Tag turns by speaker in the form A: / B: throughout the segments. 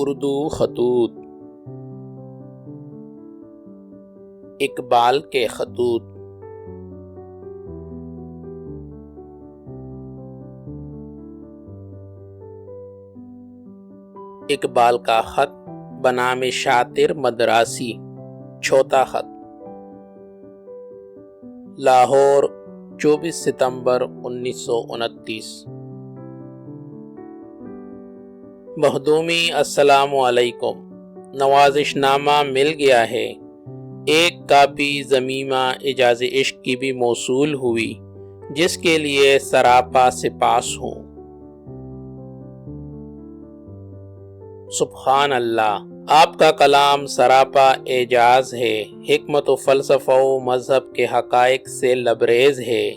A: اردو خطوط، اقبال کے خطوط۔ اقبال کا خط بنام شاطر مدراسی، چھوٹا خط۔ لاہور، 24 ستمبر 1929۔ مخدومی السلام علیکم، نوازش نامہ مل گیا ہے۔ ایک کاپی ضمیمہ اعجاز عشق کی بھی موصول ہوئی، جس کے لیے سراپا سپاس ہوں۔ سبحان اللہ، آپ کا کلام سراپا اعجاز ہے، حکمت و فلسفہ و مذہب کے حقائق سے لبریز ہے۔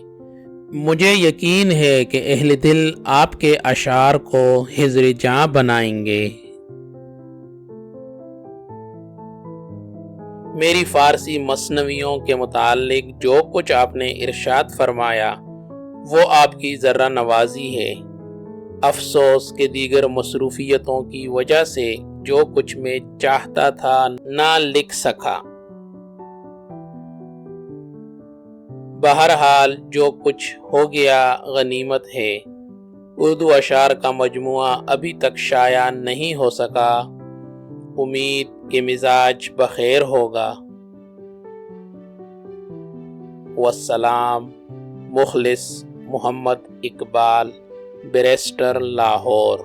A: مجھے یقین ہے کہ اہل دل آپ کے اشعار کو حضر جاں بنائیں گے۔ میری فارسی مثنویوں کے متعلق جو کچھ آپ نے ارشاد فرمایا وہ آپ کی ذرہ نوازی ہے۔ افسوس کہ دیگر مصروفیتوں کی وجہ سے جو کچھ میں چاہتا تھا نہ لکھ سکا۔ بہرحال جو کچھ ہو گیا غنیمت ہے۔ اردو اشعار کا مجموعہ ابھی تک شائع نہیں ہو سکا، امید کہ مزاج بخیر ہوگا۔ والسلام، مخلص محمد اقبال، بیرسٹر، لاہور۔